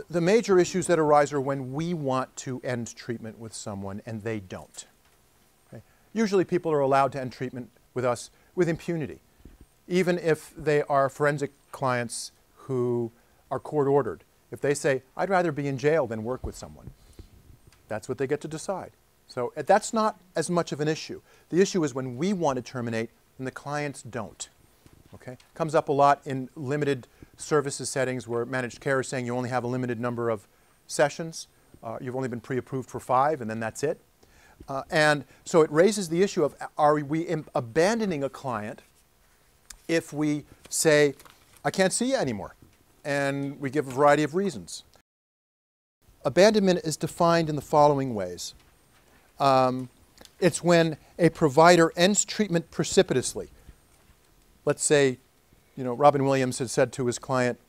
the major issues that arise are when we want to end treatment with someone and they don't. Okay? Usually people are allowed to end treatment with us with impunity, even if they are forensic clients who are court-ordered. If they say, I'd rather be in jail than work with someone, that's what they get to decide. So that's not as much of an issue. The issue is when we want to terminate and the clients don't. Okay? Comes up a lot in limited services settings where managed care is saying you only have a limited number of sessions. You've only been pre-approved for 5 and then that's it. And so it raises the issue of, are we abandoning a client if we say, I can't see you anymore, and we give a variety of reasons. Abandonment is defined in the following ways. It's when a provider ends treatment precipitously. Let's say, Robin Williams had said to his client,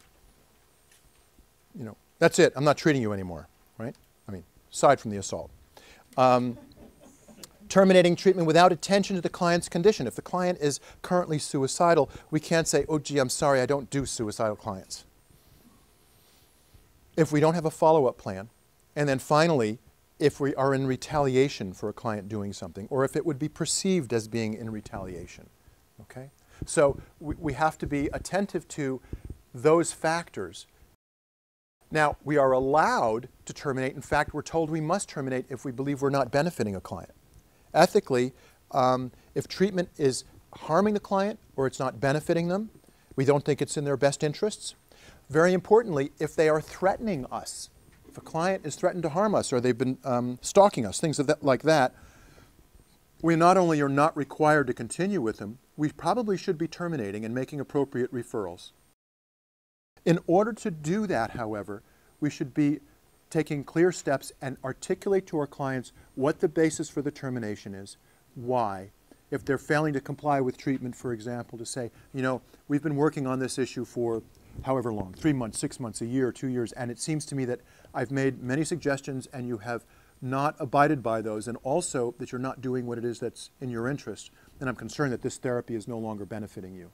that's it, I'm not treating you anymore, right? I mean, aside from the assault. Terminating treatment without attention to the client's condition. If the client is currently suicidal, we can't say, oh gee, I'm sorry, I don't do suicidal clients. If we don't have a follow-up plan, and then finally, if we are in retaliation for a client doing something, or if it would be perceived as being in retaliation, okay? So we have to be attentive to those factors. Now, we are allowed to terminate. In fact, we're told we must terminate if we believe we're not benefiting a client. Ethically, if treatment is harming the client or it's not benefiting them, we don't think it's in their best interests. Very importantly, if they are threatening us, if a client is threatened to harm us or they've been stalking us, things like that, we not only are not required to continue with them, we probably should be terminating and making appropriate referrals. In order to do that, however, we should be taking clear steps and articulate to our clients what the basis for the termination is, why. If they're failing to comply with treatment, for example, to say, we've been working on this issue for however long, 3 months, 6 months, a year, 2 years, and it seems to me that I've made many suggestions and you have not abided by those, and also that you're not doing what it is that's in your interest, and I'm concerned that this therapy is no longer benefiting you.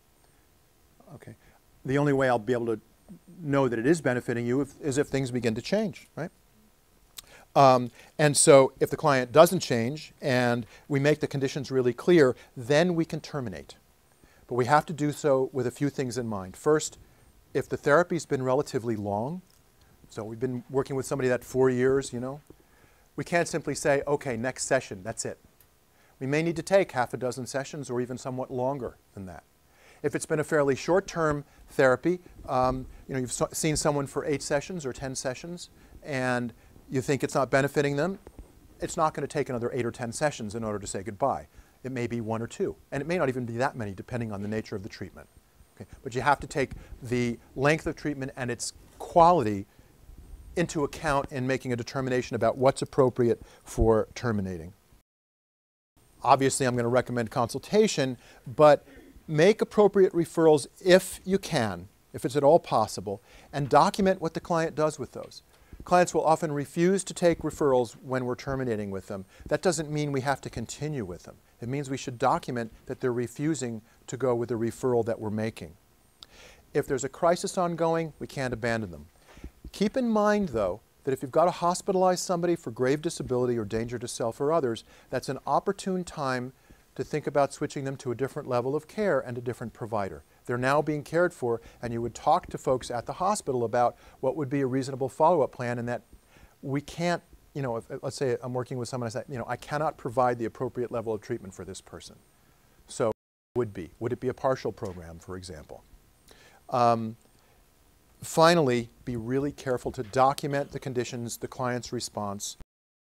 Okay. The only way I'll be able to know that it is benefiting you is if things begin to change, right? And so if the client doesn't change and we make the conditions really clear, then we can terminate. But we have to do so with a few things in mind. First, if the therapy's been relatively long, so we've been working with somebody that 4 years, we can't simply say, okay, next session, that's it. We may need to take half a dozen sessions or even somewhat longer than that. If it's been a fairly short-term therapy, you've seen someone for 8 sessions or 10 sessions, and you think it's not benefiting them, it's not going to take another 8 or 10 sessions in order to say goodbye. It may be 1 or 2, and it may not even be that many depending on the nature of the treatment. Okay? But you have to take the length of treatment and its quality into account in making a determination about what's appropriate for terminating. Obviously, I'm going to recommend consultation, but make appropriate referrals if you can, if it's at all possible, and document what the client does with those. Clients will often refuse to take referrals when we're terminating with them. That doesn't mean we have to continue with them. It means we should document that they're refusing to go with the referral that we're making. If there's a crisis ongoing, we can't abandon them. Keep in mind, though, that if you've got to hospitalize somebody for grave disability or danger to self or others, that's an opportune time to think about switching them to a different level of care and a different provider. They're now being cared for, and you would talk to folks at the hospital about what would be a reasonable follow-up plan, and that we can't, let's say I'm working with someone, I say, I cannot provide the appropriate level of treatment for this person. So would it be a partial program, for example? Finally, be really careful to document the conditions, the client's response,